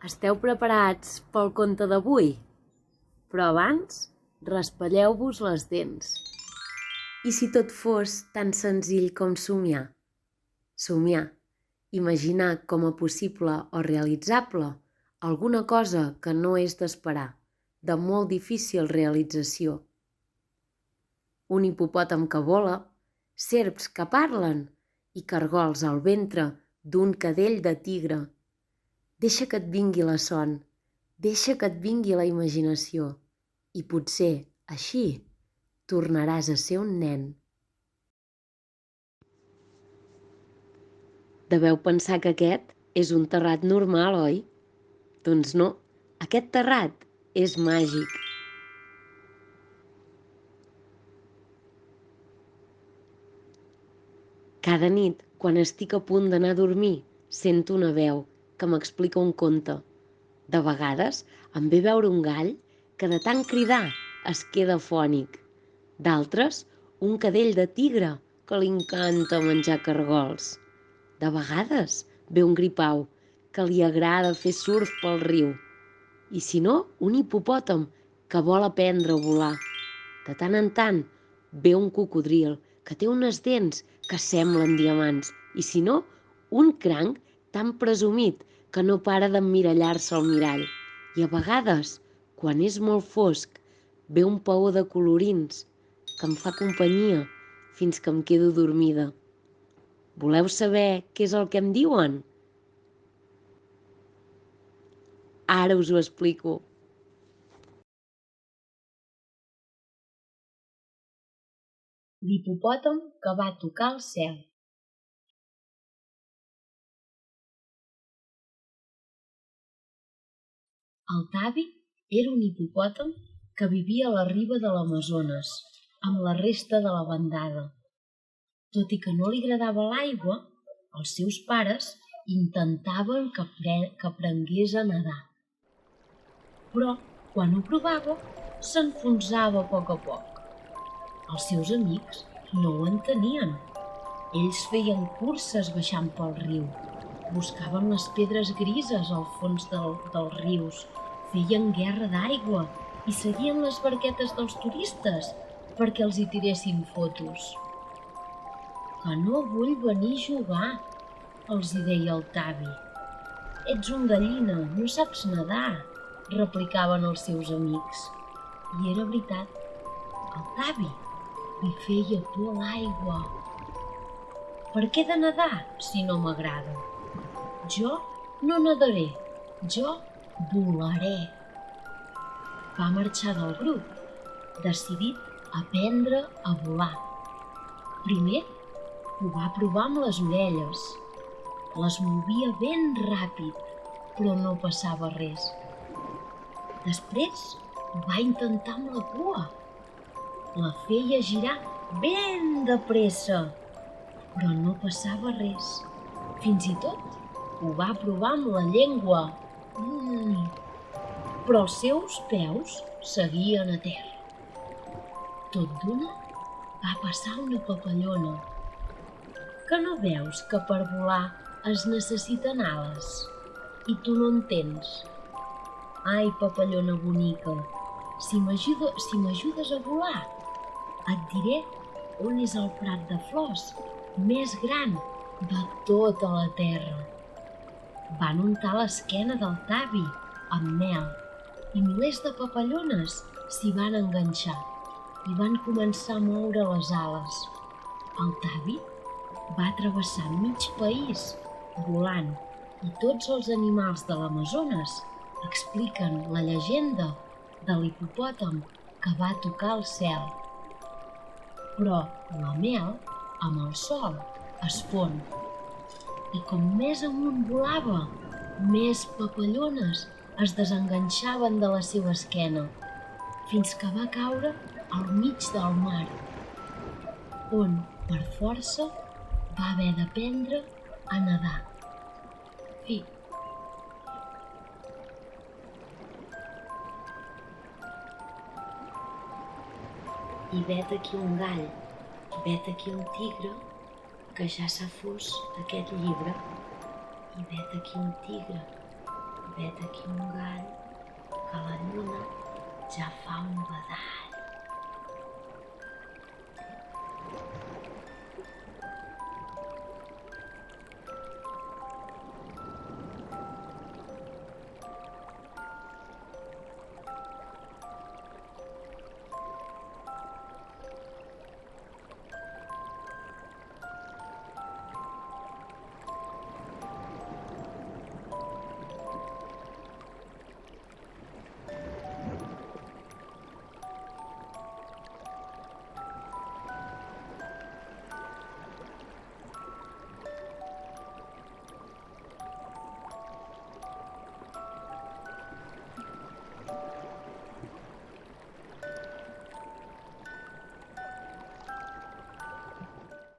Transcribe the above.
Esteu preparats pel conte d'avui? Però abans, raspalleu-vos les dents. I si tot fos tan senzill com somiar? Somiar, imaginar com a possible o realitzable alguna cosa que no és d'esperar, de molt difícil realització. Un hipopòtam que vola, serps que parlen i cargols al ventre d'un cadell de tigre. Deixa que et vingui la son, deixa que et vingui la imaginació i potser, així, tornaràs a ser un nen. Deveu pensar que aquest és un terrat normal, oi? Doncs no, aquest terrat és màgic. Cada nit, quan estic a punt d'anar a dormir, sento una veu que m'explica un conte. De vegades em ve veure un gall que de tant cridar es queda afònic. D'altres, un cadell de tigre que li encanta menjar cargols. De vegades ve un gripau que li agrada fer surf pel riu. I si no, un hipopòtam que vol aprendre a volar. De tant en tant ve un cocodril que té unes dents que semblen diamants. I si no, un cranc tan presumit que no para d'emmirallar-se al mirall. I a vegades, quan és molt fosc, ve un paó de colorins que em fa companyia fins que em quedo dormida. Voleu saber què és el que em diuen? Ara us ho explico. L'hipopòtam que va tocar el cel. El Tavi era un hipopòtam que vivia a la riba de l'Amazones, amb la resta de la bandada. Tot i que no li agradava l'aigua, els seus pares intentaven que aprengués a nedar. Però, quan ho provava, s'enfonsava a poc. Els seus amics no ho entenien. Ells feien curses baixant pel riu, buscaven les pedres grises al fons dels rius, feien guerra d'aigua i seguien les barquetes dels turistes perquè els hi tiressin fotos. Que no vull venir a jugar, els hi deia el Tavi. Ets un gallina, no saps nedar, replicaven els seus amics. I era veritat, al Tavi li feia por l'aigua. Per què de nedar si no m'agrada? Jo no nedaré, jo volaré. Va marxar del grup, decidit a aprendre a volar. Primer ho va provar amb les orelles. Les movia ben ràpid, però no passava res. Després ho va intentar amb la cua. La feia girar ben de pressa, però no passava res. Fins i tot ho va provar amb la llengua. Però els seus peus seguien a terra. Tot d'una va passar una papallona. Que no veus que per volar es necessiten ales? I tu no en tens? Ai, papallona bonica, si m'ajudes a volar, et diré on és el prat de flors més gran de tota la terra. Van untar l'esquena del Tavi amb mel i milers de papallones s'hi van enganxar i van començar a moure les ales. El Tavi va travessar mig país volant i tots els animals de l'Amazones expliquen la llegenda de l'hipopòtam que va tocar el cel. Però la mel, amb el sol, es fon. I com més amunt volava, més papallones es desenganxaven de la seva esquena, fins que va caure al mig del mar, on, per força, va haver d'aprendre a nedar. Fi. I vet aquí un gall, vet aquí un tigre, que ja s'ha fos aquest llibre. I vet aquí un tigre, vet aquí un gall que la lluna ja fa un badall.